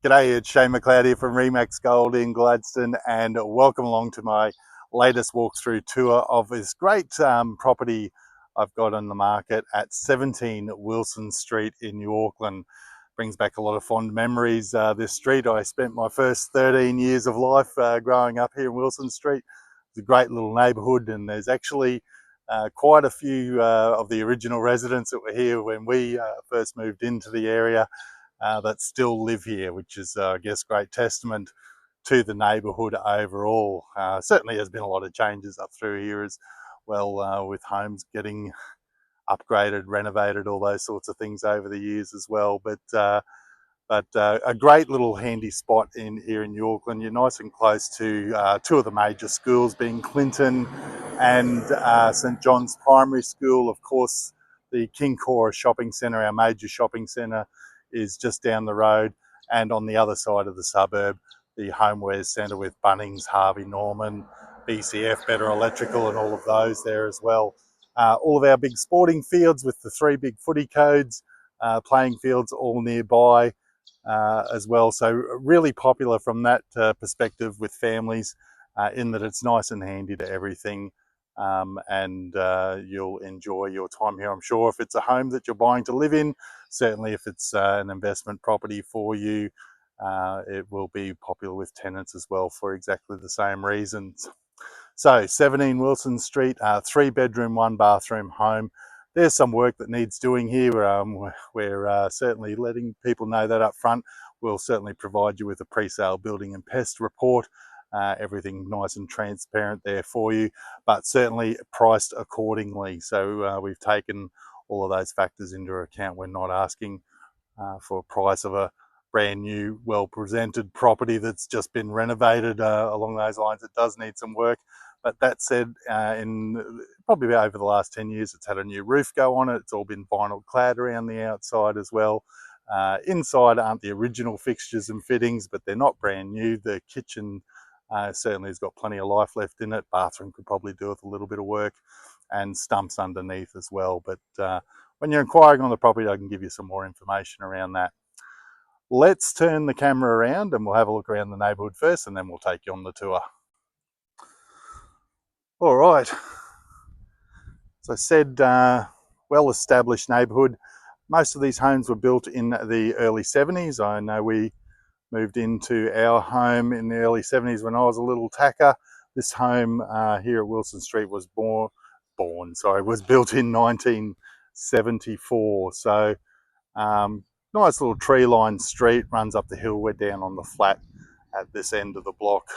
G'day, it's Shane McLeod here from Remax Gold in Gladstone, and welcome along to my latest walkthrough tour of this great property I've got on the market at 17 Wilson Street in New Auckland. Brings back a lot of fond memories. This street, I spent my first 13 years of life growing up here in Wilson Street. It's a great little neighbourhood, and there's actually quite a few of the original residents that were here when we first moved into the area that still live here, which is, I guess, great testament to the neighbourhood overall. Certainly has been a lot of changes up through here as well, with homes getting upgraded, renovated, all those sorts of things over the years as well. But a great little handy spot in here in New Auckland. You're nice and close to two of the major schools, being Clinton and St John's Primary School. Of course, the King Cora Shopping Centre, our major shopping centre, is just down the road, and on the other side of the suburb, the Homewares Centre with Bunnings, Harvey Norman, BCF, Better Electrical, and all of those there as well. All of our big sporting fields with the three big footy codes, playing fields all nearby as well. So really popular from that perspective with families, in that it's nice and handy to everything. And you'll enjoy your time here, I'm sure. If it's a home that you're buying to live in, certainly if it's an investment property for you, it will be popular with tenants as well for exactly the same reasons. So 17 Wilson Street, 3-bedroom, 1-bathroom home. There's some work that needs doing here. We're certainly letting people know that up front. We'll certainly provide you with a pre-sale building and pest report. Everything nice and transparent there for you, but certainly priced accordingly. So we've taken all of those factors into account. We're not asking for a price of a brand new, well presented property that's just been renovated. Along those lines, it does need some work. But that said, in probably over the last 10 years, it's had a new roof go on it. It's all been vinyl clad around the outside as well. Inside aren't the original fixtures and fittings, but they're not brand new. The kitchen certainly has got plenty of life left in it. Bathroom could probably do with a little bit of work, and stumps underneath as well. But when you're inquiring on the property, I can give you some more information around that. Let's turn the camera around and we'll have a look around the neighbourhood first, and then we'll take you on the tour. All right, as I said, well-established neighbourhood. Most of these homes were built in the early 70s. I know we moved into our home in the early 70s when I was a little tacker. This home here at Wilson Street was was built in 1974. So nice little tree-lined street, runs up the hill. We're down on the flat at this end of the block.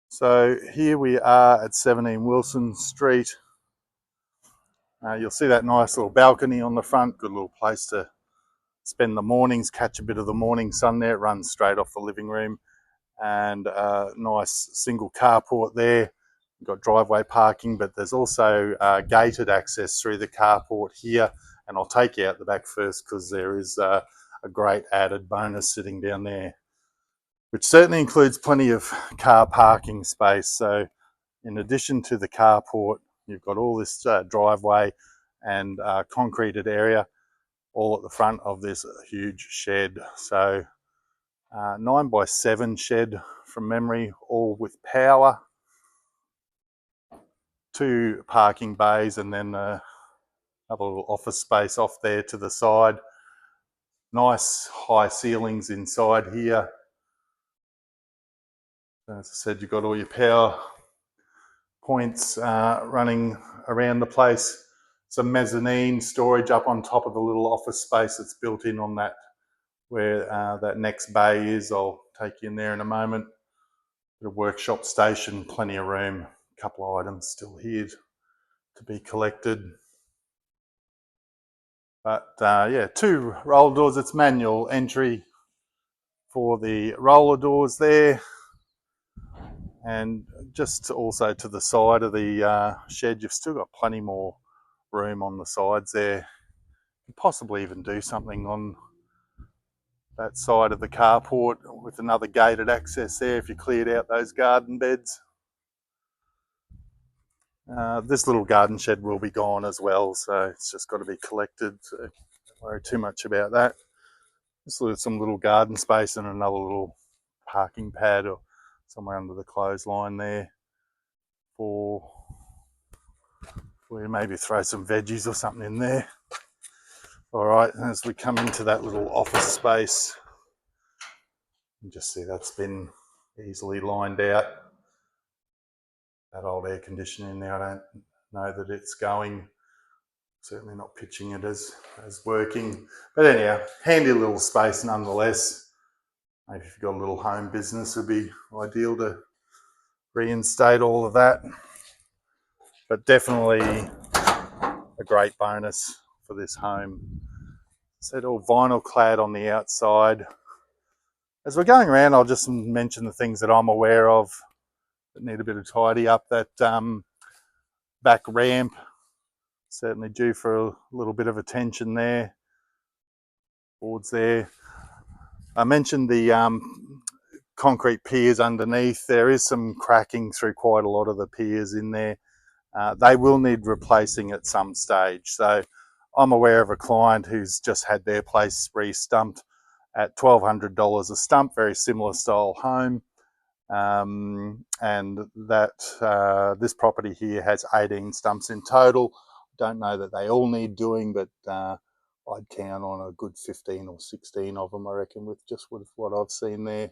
So here we are at 17 Wilson Street. You'll see that nice little balcony on the front. Good little place to spend the mornings, catch a bit of the morning sun there. It runs straight off the living room, and a nice single carport there. You've got driveway parking, but there's also gated access through the carport here. And I'll take you out the back first, because there is a great added bonus sitting down there, which certainly includes plenty of car parking space. So in addition to the carport, you've got all this driveway and concreted area all at the front of this huge shed. So 9x7 shed from memory, all with power. 2 parking bays, and then another little office space off there to the side. Nice high ceilings inside here. As I said, you've got all your power points running around the place. Some mezzanine storage up on top of the little office space that's built in on that, where that next bay is. I'll take you in there in a moment. The workshop station, plenty of room. A couple of items still here to be collected. But yeah, 2 roller doors. It's manual entry for the roller doors there. And just also to the side of the shed, you've still got plenty more room on the sides there. You could possibly even do something on that side of the carport with another gated access there if you cleared out those garden beds. This little garden shed will be gone as well, so it's just got to be collected, so don't worry too much about that. Just some little garden space and another little parking pad or somewhere under the clothesline there for we maybe throw some veggies or something in there. All right, as we come into that little office space, you just see that's been easily lined out. That old air conditioning there, I don't know that it's going. Certainly not pitching it as working. But anyhow, handy little space nonetheless. Maybe if you've got a little home business, it'd be ideal to reinstate all of that. But definitely a great bonus for this home. So all vinyl clad on the outside. As we're going around, I'll just mention the things that I'm aware of that need a bit of tidy up. That back ramp, certainly due for a little bit of attention there. Boards there. I mentioned the concrete piers underneath. There is some cracking through quite a lot of the piers in there. They will need replacing at some stage. So I'm aware of a client who's just had their place re-stumped at $1,200 a stump, very similar style home. And that this property here has 18 stumps in total. Don't know that they all need doing, but I'd count on a good 15 or 16 of them, I reckon, with just what I've seen there.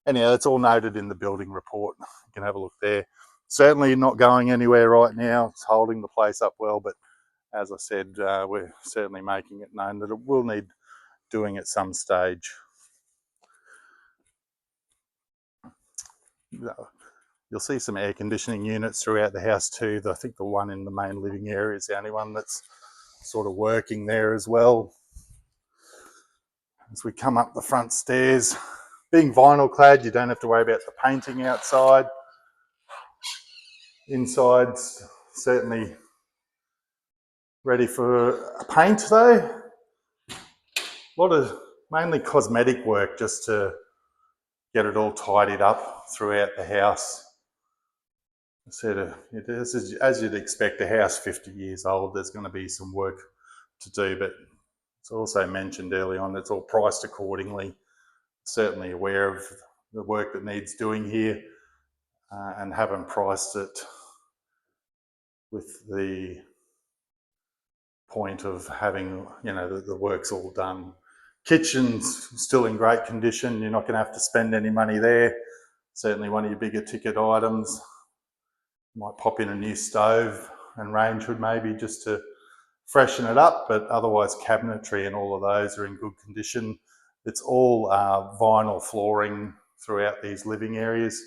Anyhow, it's all noted in the building report. You can have a look there. Certainly not going anywhere right now. It's holding the place up well, but as I said, we're certainly making it known that it will need doing at some stage. You'll see some air conditioning units throughout the house too. I think the one in the main living area is the only one that's sort of working there as well. As we come up the front stairs, being vinyl clad, you don't have to worry about the painting outside. Inside's certainly ready for a paint though. A lot of mainly cosmetic work just to get it all tidied up throughout the house. As you'd expect, a house 50 years old, there's going to be some work to do, but it's also mentioned early on, it's all priced accordingly. Certainly aware of the work that needs doing here and haven't priced it with the point of having, the work's all done. Kitchen's still in great condition. You're not going to have to spend any money there. Certainly one of your bigger ticket items. Might pop in a new stove and range hood maybe just to freshen it up, but otherwise cabinetry and all of those are in good condition. It's all vinyl flooring throughout these living areas.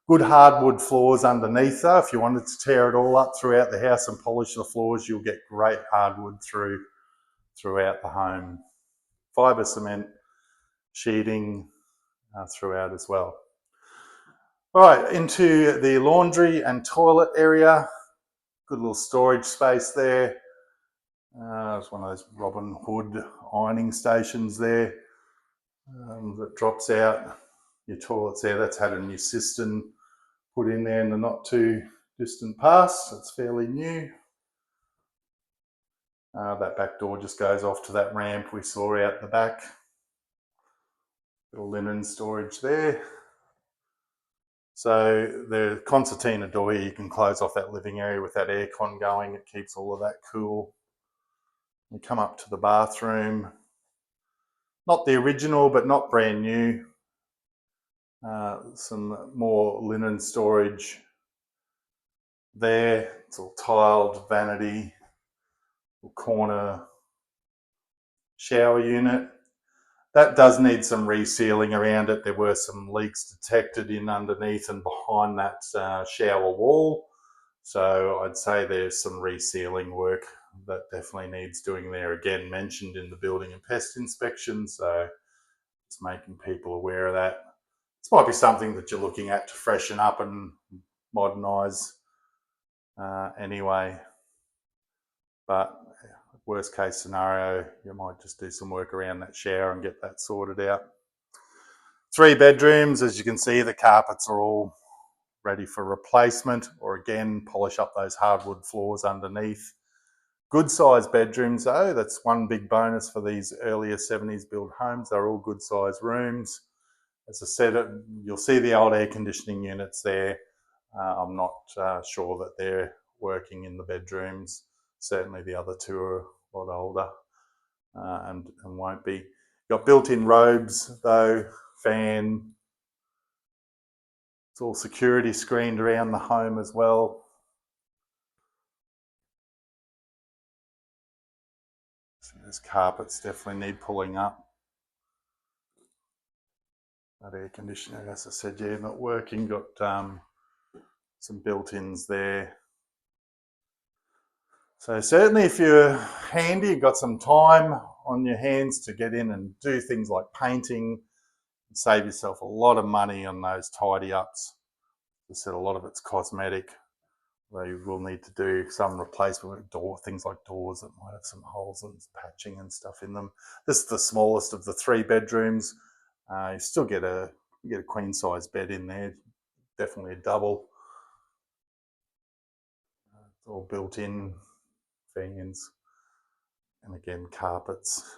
Good hardwood floors underneath though. If you wanted to tear it all up throughout the house and polish the floors, you'll get great hardwood throughout the home. Fibre cement sheeting throughout as well. All right, into the laundry and toilet area. Good little storage space there. It's one of those Robin Hood ironing stations there that drops out. Your toilets there, that's had a new cistern put in there in the not too distant past. It's fairly new. That back door just goes off to that ramp we saw out the back. Little linen storage there. So the concertina door here, you can close off that living area with that aircon going. It keeps all of that cool. We come up to the bathroom. Not the original, but not brand new. Some more linen storage there. It's all tiled vanity, corner shower unit. That does need some resealing around it. There were some leaks detected in underneath and behind that shower wall. So I'd say there's some resealing work that definitely needs doing there. Again, mentioned in the building and pest inspection. So just making people aware of that. This might be something that you're looking at to freshen up and modernise anyway. But worst case scenario, you might just do some work around that shower and get that sorted out. 3 bedrooms, as you can see, the carpets are all ready for replacement, or again, polish up those hardwood floors underneath. Good sized bedrooms though, that's one big bonus for these earlier 70s built homes. They're all good sized rooms. As I said, you'll see the old air conditioning units there. I'm not sure that they're working in the bedrooms. Certainly the other two are a lot older and won't be. Got built-in robes though, fan. It's all security screened around the home as well. So those carpets definitely need pulling up. That air conditioner, as I said, yeah, not working. Got some built-ins there. So certainly if you're handy, you've got some time on your hands to get in and do things like painting, save yourself a lot of money on those tidy ups. As I said, a lot of it's cosmetic. Though you will need to do some replacement with things like doors that might have some holes and patching and stuff in them. This is the smallest of the 3 bedrooms. You still get a queen size bed in there, definitely a double. It's all built in, fans, and again carpets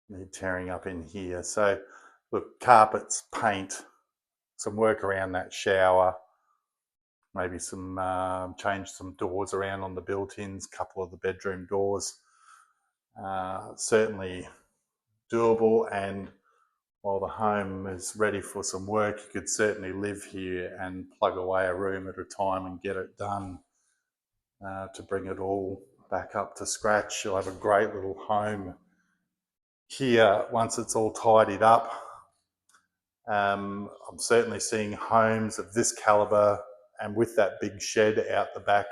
need tearing up in here. So look, carpets, paint, some work around that shower, maybe some change some doors around on the built-ins, couple of the bedroom doors. Certainly doable, and while the home is ready for some work, you could certainly live here and plug away a room at a time and get it done to bring it all back up to scratch. You'll have a great little home here once it's all tidied up. I'm certainly seeing homes of this calibre and with that big shed out the back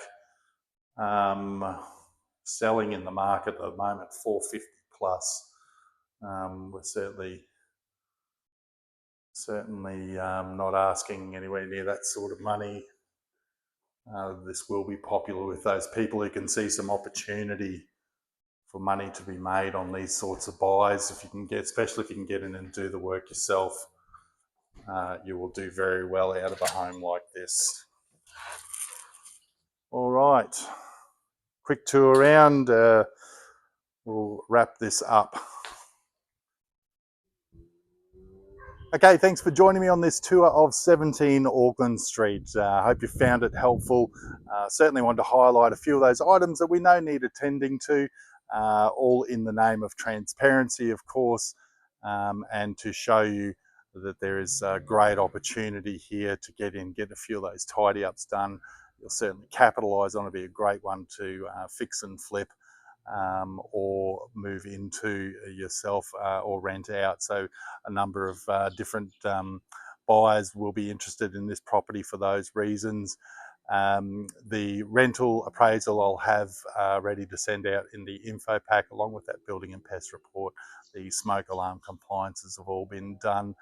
selling in the market at the moment, 450 plus. We're certainly not asking anywhere near that sort of money. This will be popular with those people who can see some opportunity for money to be made on these sorts of buys. If you can get, especially if you can get in and do the work yourself, you will do very well out of a home like this. All right, quick tour around. We'll wrap this up. Okay, thanks for joining me on this tour of 17 Auckland Street. I hope you found it helpful. Certainly wanted to highlight a few of those items that we know need attending to, all in the name of transparency, of course, and to show you that there is a great opportunity here to get in, get a few of those tidy ups done. You'll certainly capitalise on it, be a great one to fix and flip. Or move into yourself or rent out. So a number of different buyers will be interested in this property for those reasons. The rental appraisal I'll have ready to send out in the info pack, along with that building and pest report. The smoke alarm compliances have all been done,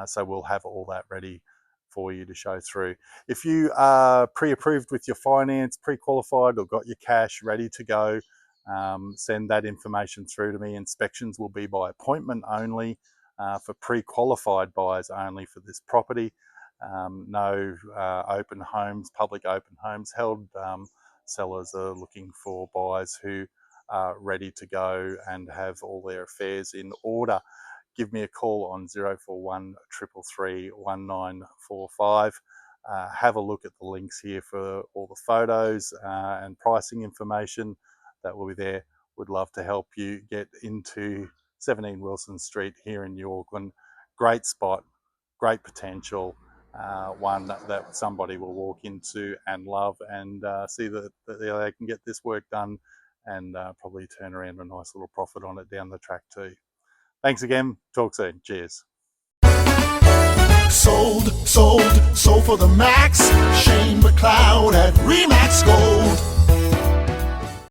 so we'll have all that ready for you to show through. If you are pre-approved with your finance, pre-qualified, or got your cash ready to go, send that information through to me. Inspections will be by appointment only for pre-qualified buyers only for this property. No open homes, public open homes held. Sellers are looking for buyers who are ready to go and have all their affairs in order. Give me a call on 041 333 1945. Have a look at the links here for all the photos and pricing information that will be there. Would love to help you get into 17 Wilson Street here in New Auckland. Great spot, great potential, one that somebody will walk into and love and see that they can get this work done and probably turn around a nice little profit on it down the track too. Thanks again. Talk soon. Cheers. Sold for the max. Shane McLeod at Remax Gold.